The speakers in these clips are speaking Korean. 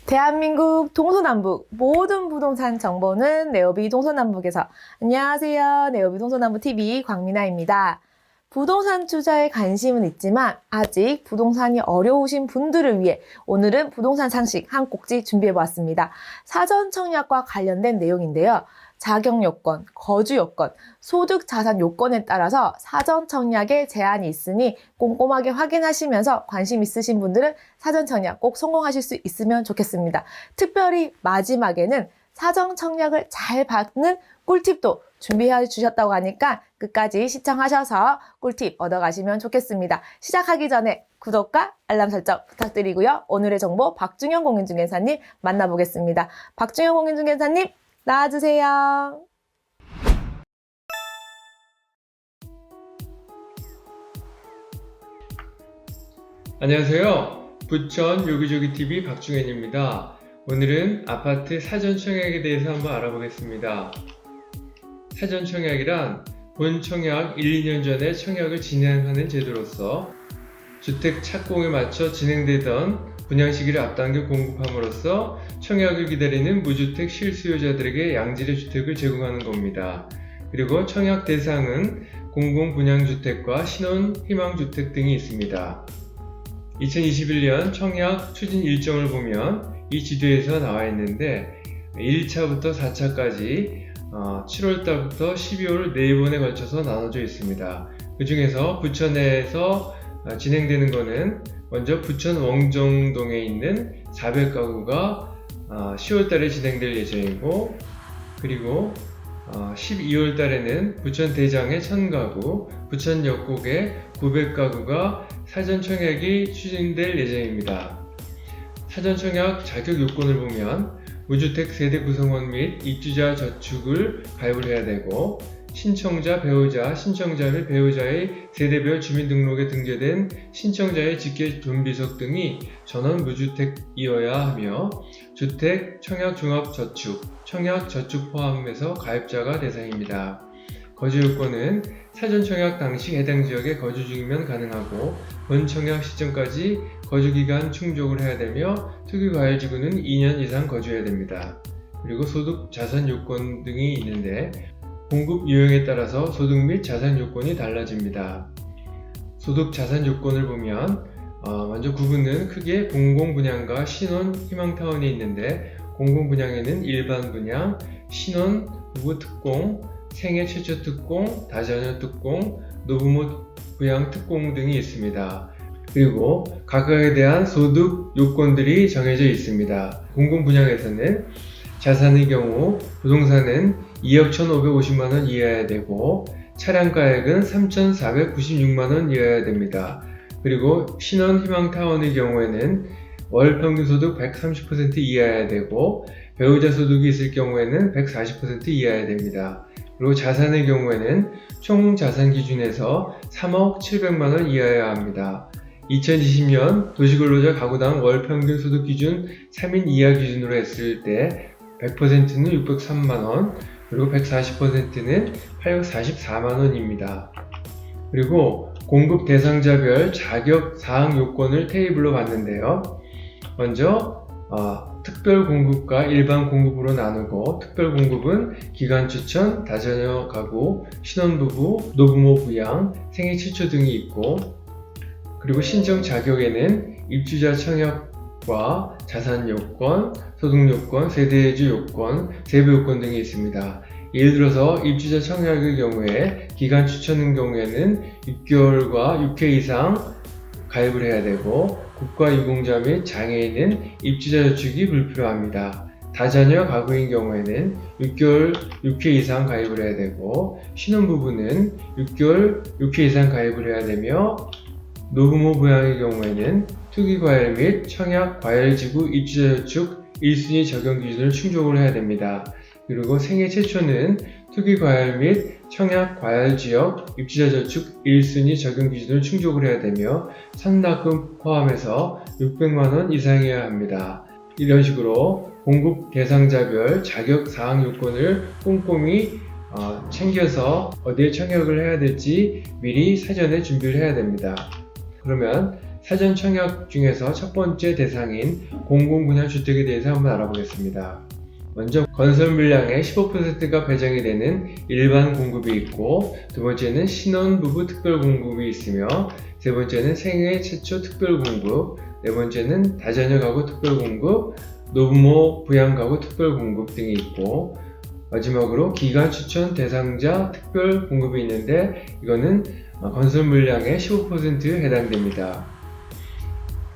대한민국 동서남북 모든 부동산 정보는 네오비 동서남북에서. 안녕하세요. 네오비 동서남북TV 광민아입니다. 부동산 투자에 관심은 있지만 아직 부동산이 어려우신 분들을 위해 오늘은 부동산 상식 한 꼭지 준비해보았습니다. 사전 청약과 관련된 내용인데요. 자격 요건, 거주 요건, 소득 자산 요건에 따라서 사전 청약에 제한이 있으니 꼼꼼하게 확인하시면서 관심 있으신 분들은 사전 청약 꼭 성공하실 수 있으면 좋겠습니다. 특별히 마지막에는 사전 청약을 잘 받는 꿀팁도 준비해 주셨다고 하니까 끝까지 시청하셔서 꿀팁 얻어가시면 좋겠습니다. 시작하기 전에 구독과 알람 설정 부탁드리고요. 오늘의 정보 박중현 공인중개사님 만나보겠습니다. 박중현 공인중개사님 나와주세요. 안녕하세요. 부천 요기조기TV 박중현입니다. 오늘은 아파트 사전 청약에 대해서 한번 알아보겠습니다. 사전 청약이란 본 청약 1, 2년 전에 청약을 진행하는 제도로서 주택 착공에 맞춰 진행되던 분양 시기를 앞당겨 공급함으로써 청약을 기다리는 무주택 실수요자들에게 양질의 주택을 제공하는 겁니다. 그리고 청약 대상은 공공분양주택과 신혼희망주택 등이 있습니다. 2021년 청약 추진 일정을 보면 이 지도에서 나와 있는데 1차부터 4차까지 7월달부터 12월 4번에 걸쳐서 나눠져 있습니다. 그 중에서 부천에서 진행되는 것은 먼저 부천 원정동에 있는 400가구가 10월달에 진행될 예정이고, 그리고 12월달에는 부천 대장의 1000가구, 부천 역곡의 900가구가 사전 청약이 추진될 예정입니다. 사전 청약 자격 요건을 보면 무주택 세대 구성원 및 입주자 저축을 가입을 해야 되고, 신청자, 배우자, 신청자 및 배우자의 세대별 주민등록에 등재된 신청자의 직계 존비속 등이 전원 무주택이어야 하며, 주택, 청약 종합 저축, 청약 저축 포함해서 가입자가 대상입니다. 거주 요건은 사전 청약 당시 해당 지역에 거주 중이면 가능하고, 본 청약 시점까지 거주기간 충족을 해야 되며, 특유과열지구는 2년 이상 거주해야 됩니다. 그리고 소득, 자산 요건 등이 있는데 공급 유형에 따라서 소득 및 자산 요건이 달라집니다. 소득 자산 요건을 보면 먼저 구분은 크게 공공분양과 신혼 희망타운이 있는데, 공공분양에는 일반 분양, 신혼, 부부 특공, 생애 최초 특공, 다자녀 특공, 노부모 부양 특공 등이 있습니다. 그리고 각각에 대한 소득 요건들이 정해져 있습니다. 공공분양에서는 자산의 경우 부동산은 2억 1,550만원 이하여야 되고, 차량가액은 3,496만원 이하여야 됩니다. 그리고 신혼희망타운의 경우에는 월 평균 소득 130% 이하여야 되고, 배우자 소득이 있을 경우에는 140% 이하여야 됩니다. 그리고 자산의 경우에는 총 자산 기준에서 3억 700만원 이하여야 합니다. 2020년 도시근로자 가구당 월 평균 소득 기준 3인 이하 기준으로 했을 때 100%는 603만원, 그리고 140%는 844만원입니다. 그리고 공급 대상자별 자격 사항 요건을 테이블로 봤는데요. 먼저 특별 공급과 일반 공급으로 나누고, 특별 공급은 기간 추천, 다자녀 가구, 신혼부부, 노부모 부양, 생애 최초 등이 있고, 그리고 신청 자격에는 입주자 청약과 자산 요건, 소득 요건, 세대주 요건, 세부 요건 등이 있습니다. 예를 들어서 입주자 청약의 경우에 기간 추천의 경우에는 6개월과 6회 이상 가입을 해야 되고, 국가 유공자 및 장애인은 입주자 저축이 불필요합니다. 다자녀 가구인 경우에는 6개월 6회 이상 가입을 해야 되고, 신혼부부는 6개월 6회 이상 가입을 해야 되며, 노부모 부양의 경우에는 투기과열 및 청약과열지구 입주자 저축 1순위 적용 기준을 충족을 해야 됩니다. 그리고 생애 최초는 투기과열 및 청약과열지역 입주자 저축 1순위 적용 기준을 충족을 해야 되며, 선납금 포함해서 600만원 이상이어야 합니다. 이런 식으로 공급 대상자별 자격 사항 요건을 꼼꼼히 챙겨서 어디에 청약을 해야 될지 미리 사전에 준비를 해야 됩니다. 그러면 사전 청약 중에서 첫 번째 대상인 공공분양주택에 대해서 한번 알아보겠습니다. 먼저 건설 물량의 15%가 배정이 되는 일반 공급이 있고, 두 번째는 신혼부부 특별 공급이 있으며, 세 번째는 생애 최초 특별 공급, 네 번째는 다자녀 가구 특별 공급, 노부모 부양 가구 특별 공급 등이 있고, 마지막으로 기간 추천 대상자 특별 공급이 있는데, 이거는 건설 물량의 15%에 해당됩니다.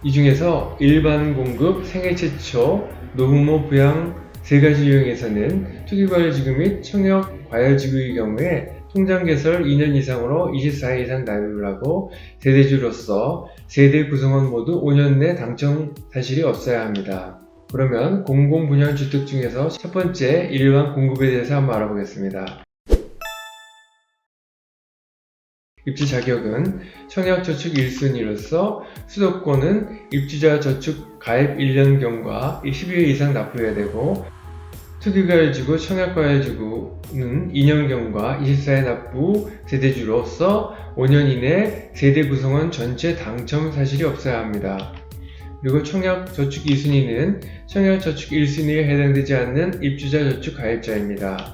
이 중에서 일반 공급, 생애 최초, 노부모 부양 세 가지 유형에서는 투기과열지구 및 청약과열지구의 경우에 통장 개설 2년 이상으로 24회 이상 납입을 하고, 세대주로서 세대 구성원 모두 5년 내 당첨 사실이 없어야 합니다. 그러면 공공분양주택 중에서 첫 번째 일반 공급에 대해서 한번 알아보겠습니다. 입주 자격은 청약저축 1순위로서 수도권은 입주자 저축 가입 1년경과 12회 이상 납부해야 되고, 투기과열지구, 청약과열지구는 2년경과 24회 납부 세대주로서 5년 이내 세대 구성원 전체 당첨 사실이 없어야 합니다. 그리고 청약저축 2순위는 청약저축 1순위에 해당되지 않는 입주자 저축 가입자입니다.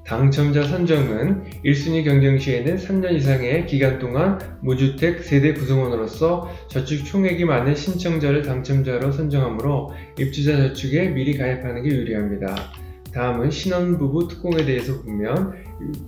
당첨자 선정은 1순위 경쟁 시에는 3년 이상의 기간 동안 무주택 세대 구성원으로서 저축 총액이 많은 신청자를 당첨자로 선정하므로 입주자 저축에 미리 가입하는 게 유리합니다. 다음은 신혼부부 특공에 대해서 보면,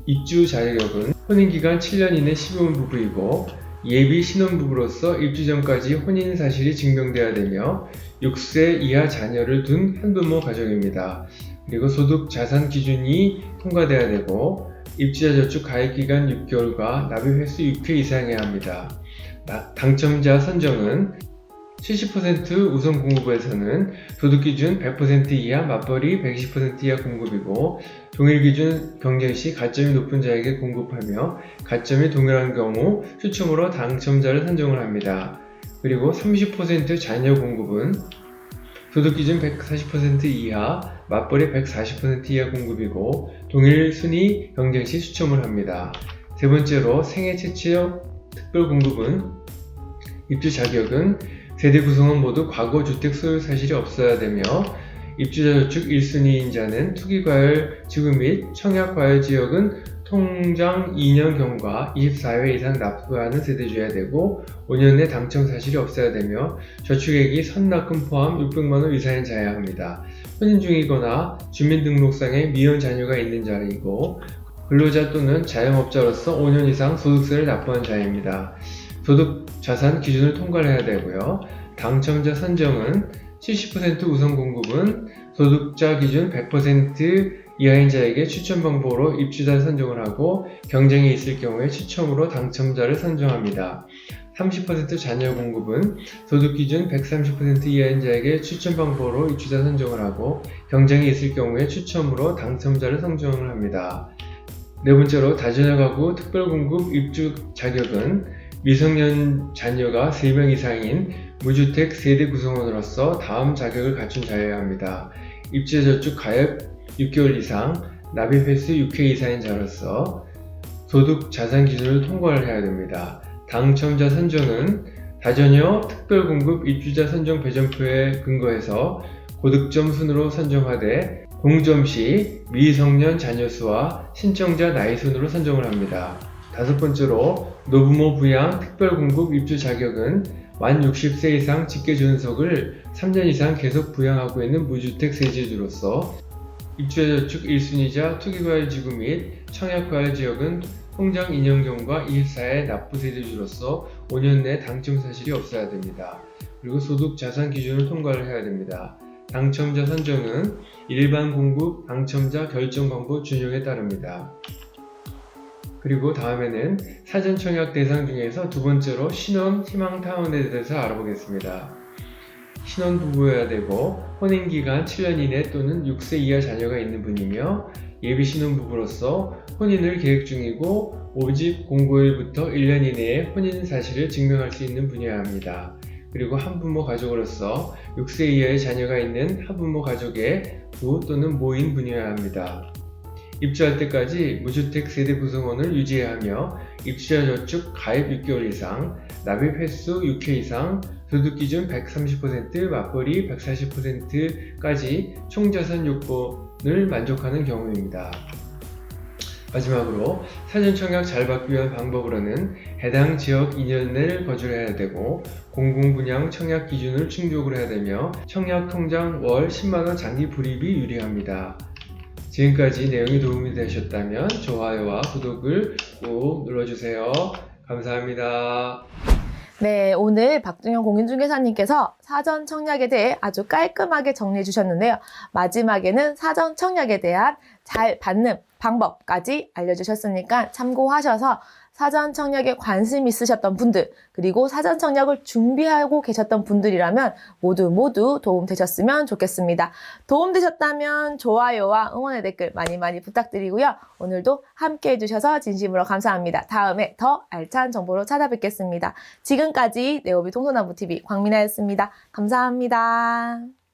입주 자격은 혼인기간 7년 이내 시범 부부이고, 예비 신혼부부로서 입주 전까지 혼인 사실이 증명되어야 되며, 6세 이하 자녀를 둔 한부모 가정입니다. 그리고 소득 자산 기준이 통과돼야 되고, 입주자 저축 가입 기간 6개월과 납입 횟수 6회 이상해야 합니다. 당첨자 선정은 70% 우선 공급에서는 소득 기준 100% 이하, 맞벌이 120% 이하 공급이고, 동일 기준 경쟁 시 가점이 높은 자에게 공급하며, 가점이 동일한 경우 추첨으로 당첨자를 선정을 합니다. 그리고 30% 자녀 공급은 소득 기준 140% 이하, 맞벌이 140% 이하 공급이고, 동일 순위 경쟁 시 추첨을 합니다. 세 번째로 생애 최초 특별 공급은, 입주 자격은 세대 구성원 모두 과거 주택 소유 사실이 없어야 되며, 입주자 저축 1순위인 자는 투기과열 지구 및 청약과열 지역은 통장 2년경과 24회 이상 납부하는 세대주여야 되고, 5년 내 당첨 사실이 없어야 되며, 저축액이 선납금 포함 600만원 이상인 자여야 합니다. 혼인 중이거나 주민등록상에 미혼 자녀가 있는 자이고, 근로자 또는 자영업자로서 5년 이상 소득세를 납부한 자입니다. 소득 자산 기준을 통과를 해야 되고요. 당첨자 선정은 70% 우선 공급은 소득자 기준 100% 이하인 자에게 추첨 방법으로 입주자 선정을 하고, 경쟁이 있을 경우에 추첨으로 당첨자를 선정합니다. 30% 자녀 공급은 소득 기준 130% 이하인 자에게 추첨 방법으로 입주자 선정을 하고, 경쟁이 있을 경우에 추첨으로 당첨자를 선정을 합니다. 네 번째로 다자녀 가구 특별 공급 입주 자격은 미성년 자녀가 3명 이상인 무주택 세대 구성원으로서 다음 자격을 갖춘 자여야 합니다. 입주자 저축 가입 6개월 이상, 납입 횟수 6회 이상인 자로서 소득 자산 기준을 통과를 해야 됩니다. 당첨자 선정은 다자녀 특별 공급 입주자 선정 배정표에 근거해서 고득점 순으로 선정하되, 동점 시 미성년 자녀 수와 신청자 나이 순으로 선정을 합니다. 다섯 번째로 노부모 부양 특별 공급 입주 자격은 만 60세 이상 직계 존속을 3년 이상 계속 부양하고 있는 무주택 세대주로서, 입주자 저축 1순위자 투기과열지구 및 청약과열지역은 통장 2년경과 24회 납부 세대주로서 5년 내 당첨 사실이 없어야 됩니다. 그리고 소득 자산 기준을 통과를 해야 됩니다. 당첨자 선정은 일반 공급 당첨자 결정 방법 준용에 따릅니다. 그리고 다음에는 사전 청약 대상 중에서 두 번째로 신혼 희망타운에 대해서 알아보겠습니다. 신혼부부여야 되고, 혼인기간 7년 이내 또는 6세 이하 자녀가 있는 분이며, 예비 신혼부부로서 혼인을 계획 중이고, 모집 공고일부터 1년 이내에 혼인 사실을 증명할 수 있는 분이어야 합니다. 그리고 한부모 가족으로서 6세 이하의 자녀가 있는 한부모 가족의 부 또는 모인 분이어야 합니다. 입주할 때까지 무주택 세대 구성원을 유지해야 하며 입주자 저축 가입 6개월 이상, 납입 횟수 6회 이상, 소득기준 130%, 맞벌이 140%까지 총자산 요건을 만족하는 경우입니다. 마지막으로 사전 청약 잘 받기 위한 방법으로는 해당 지역 2년 내를 거주해야 되고 공공분양 청약 기준을 충족을 해야 되며 청약 통장 월 10만원 장기 불입이 유리합니다. 지금까지 내용이 도움이 되셨다면 좋아요와 구독을 꼭 눌러주세요. 감사합니다. 네, 오늘 박준영 공인중개사님께서 사전 청약에 대해 아주 깔끔하게 정리해 주셨는데요. 마지막에는 사전 청약에 대한 잘 받는 방법까지 알려주셨으니까 참고하셔서 사전 청약에 관심 있으셨던 분들, 그리고 사전 청약을 준비하고 계셨던 분들이라면 모두 도움 되셨으면 좋겠습니다. 도움 되셨다면 좋아요와 응원의 댓글 많이 부탁드리고요. 오늘도 함께 해주셔서 진심으로 감사합니다. 다음에 더 알찬 정보로 찾아뵙겠습니다. 지금까지 네오비 동서남북TV 광민아였습니다. 감사합니다.